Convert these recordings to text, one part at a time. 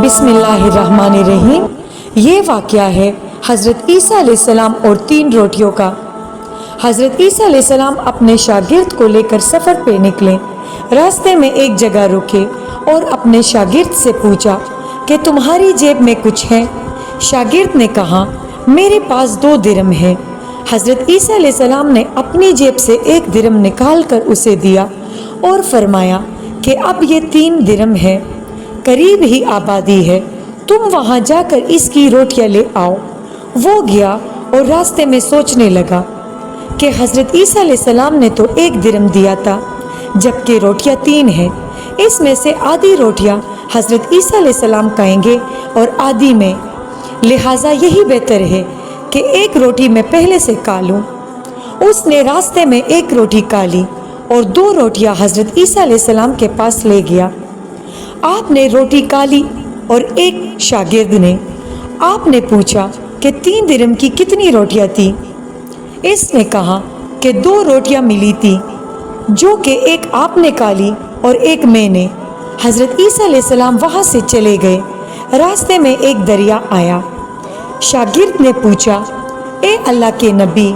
बिस्मिल्लाहिर्रहमानिर्रहीम। ये वाक़या है हज़रत ईसा अलैहिस्सलाम और 3 रोटियों का। हज़रत ईसा अलैहिस्सलाम अपने शागिर्द को लेकर सफ़र पे निकले। रास्ते में एक जगह रुके और अपने शागिर्द से पूछा कि तुम्हारी जेब में कुछ है? शागिर्द ने कहा, मेरे पास 2 दिरहम है। हज़रत ईसा अलैहिस्सलाम ने अपनी जेब से 1 दिरहम निकाल कर उसे दिया और फरमाया कि अब ये 3 दिरहम है, करीब ही आबादी है, तुम वहाँ जाकर इसकी रोटियाँ ले आओ। वो गया और रास्ते में सोचने लगा कि हज़रत ईसा अलैहिस्सलाम ने तो 1 दिरहम दिया था, जबकि रोटियाँ 3 हैं। इसमें से आधी रोटियाँ हज़रत ईसा अलैहिस्सलाम खाएंगे और आधी में, लिहाजा यही बेहतर है कि 1 रोटी मैं पहले से खा लूँ। उसने रास्ते में 1 रोटी खा ली और 2 रोटियाँ हज़रत ईसा अलैहिस्सलाम के पास ले गया। आपने रोटी खा ली और एक शागिर्द ने आपने पूछा कि 3 दिरहम की कितनी रोटियां थी? इसने कहा कि 2 रोटियां मिली थी, जो कि एक आपने खा ली और एक मैंने। हज़रत ईसा अलैहिस्सलाम वहाँ से चले गए। रास्ते में एक दरिया आया। शागिर्द ने पूछा, ए अल्लाह के नबी,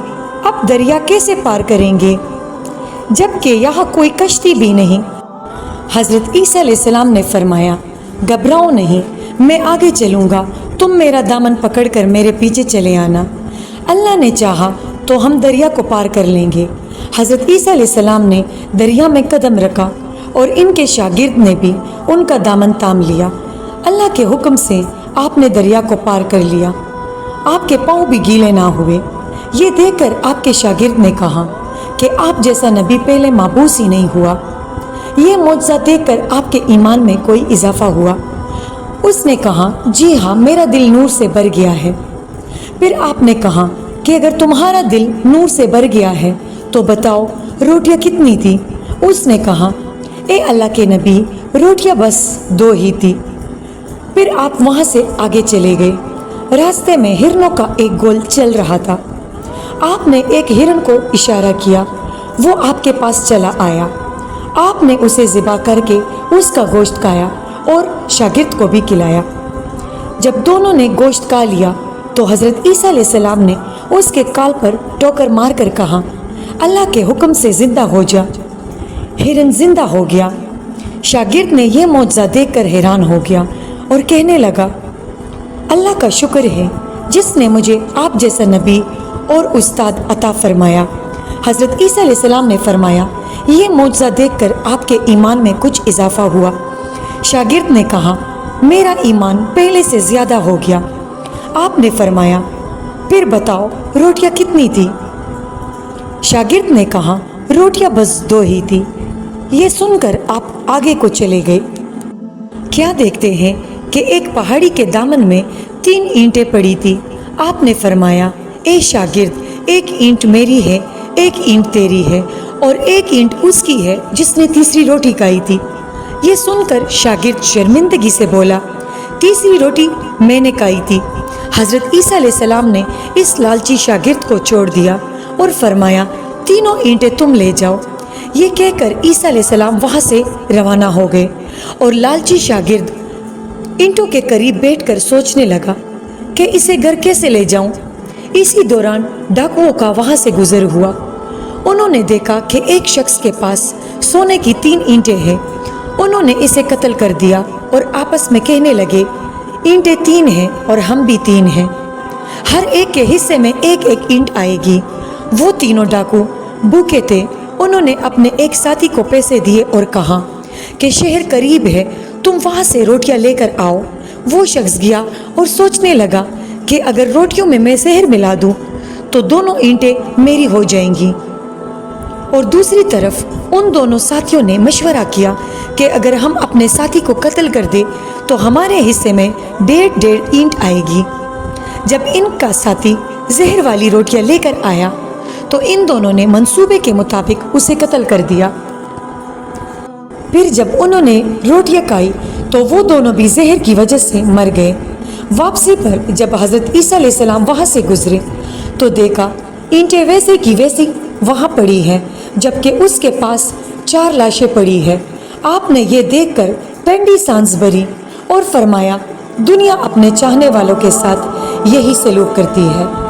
अब दरिया कैसे पार करेंगे, जबकि यहाँ कोई कश्ती भी नहीं? हज़रत ईसा अलैहिस्सलाम ने फरमाया, घबराओ नहीं, मैं आगे चलूँगा, तुम मेरा दामन पकड़कर मेरे पीछे चले आना। अल्लाह ने चाहा तो हम दरिया को पार कर लेंगे। हज़रत ईसा अलैहिस्सलाम ने दरिया में कदम रखा और इनके शागिर्द ने भी उनका दामन थाम लिया। अल्लाह के हुक्म से आपने दरिया को पार कर लिया। आपके पाँव भी गीले ना हुए। ये देखकर आपके शागिर्द ने कहा कि आप जैसा नबी पहले माबूस ही नहीं हुआ। ये मौजज़ा देखकर आपके ईमान में कोई इजाफा हुआ। उसने कहा, जी हाँ, मेरा दिल नूर से भर गया है। फिर आपने कहा कि अगर तुम्हारा दिल नूर से भर गया है तो बताओ रोटियां कितनी थी? उसने कहा, ए अल्लाह के नबी, रोटियां बस 2 ही थी। फिर आप वहाँ से आगे चले गए। रास्ते में हिरनों का एक गोल चल रहा था। आपने एक हिरन को इशारा किया, वो आपके पास चला आया। आपने उसे ज़िबा करके उसका गोश्त खाया और शागिर्द को भी खिलाया। जब दोनों ने गोश्त खा लिया तो हज़रत ईसा अलैहिस्सलाम ने उसके काल पर ठोकर मार कर कहा, अल्लाह के हुक्म से ज़िंदा हो जा। हिरन ज़िंदा हो गया। शागिर्द ने यह मौजज़ा देखकर हैरान हो गया और कहने लगा, अल्लाह का शुक्र है जिसने मुझे आप जैसा नबी और उस्ताद अता फरमाया। हज़रत ईसा अलैहिस्सलाम ने फरमाया, ये मौजज़ा देखकर आपके ईमान में कुछ इजाफा हुआ। शागिर्द ने कहा, मेरा ईमान पहले से ज़्यादा हो गया। आपने फरमाया, फिर बताओ रोटियां कितनी थी? शागिर्द ने कहा, रोटियां बस 2 ही थी। ये सुनकर आप आगे को चले गए। क्या देखते हैं कि एक पहाड़ी के दामन में 3 ईंटें पड़ी थी। आपने फरमाया, ए शागिर्द, 1 ईंट मेरी है, 1 ईंट तेरी है और 1 ईंट उसकी है जिसने तीसरी रोटी खाई थी। ये सुनकर शागिर्द शर्मिंदगी से बोला, तीसरी रोटी मैंने खाई थी। हज़रत ईसा अलैहिस्सलाम ने इस लालची शागिर्द को छोड़ दिया और फरमाया, तीनों ईंटें तुम ले जाओ। ये कहकर ईसा अलैहिस्सलाम वहाँ से रवाना हो गए और लालची शागिर्द ईंटों के करीब बैठकर सोचने लगा कि इसे घर कैसे ले जाऊं। इसी दौरान डाकुओं का वहाँ से गुजर हुआ। उन्होंने देखा कि एक शख्स के पास सोने की 3 ईंटें हैं। उन्होंने इसे कत्ल कर दिया और आपस में कहने लगे, ईंटें 3 हैं और हम भी 3 हैं, हर एक के हिस्से में 1-1 ईंट आएगी। वो तीनों डाकू भूखे थे। उन्होंने अपने एक साथी को पैसे दिए और कहा कि शहर करीब है, तुम वहाँ से रोटियाँ लेकर आओ। वो शख्स गया और सोचने लगा कि अगर रोटियों में मैं जहर मिला दूँ तो दोनों ईंटें मेरी हो जाएंगी। और दूसरी तरफ उन दोनों साथियों ने मशवरा किया कि अगर हम अपने साथी को कत्ल कर दे तो हमारे हिस्से में 1.5 ईंट आएगी। जब इनका साथी जहर वाली रोटियां लेकर आया तो इन दोनों ने मंसूबे के मुताबिक उसे कत्ल कर दिया। फिर जब उन्होंने रोटियां खाई तो वो दोनों भी जहर की वजह से मर गए। वापसी पर जब हज़रत ईसा अलैहिस्सलाम वहाँ से गुजरे तो देखा ईंटें वैसे की वैसी वहाँ पड़ी है, जबकि उसके पास 4 लाशें पड़ी है। आपने ये देखकर ठंडी सांस भरी और फरमाया, دنیا اپنے چاہنے والوں کے ساتھ یہی سلوک کرتی ہے۔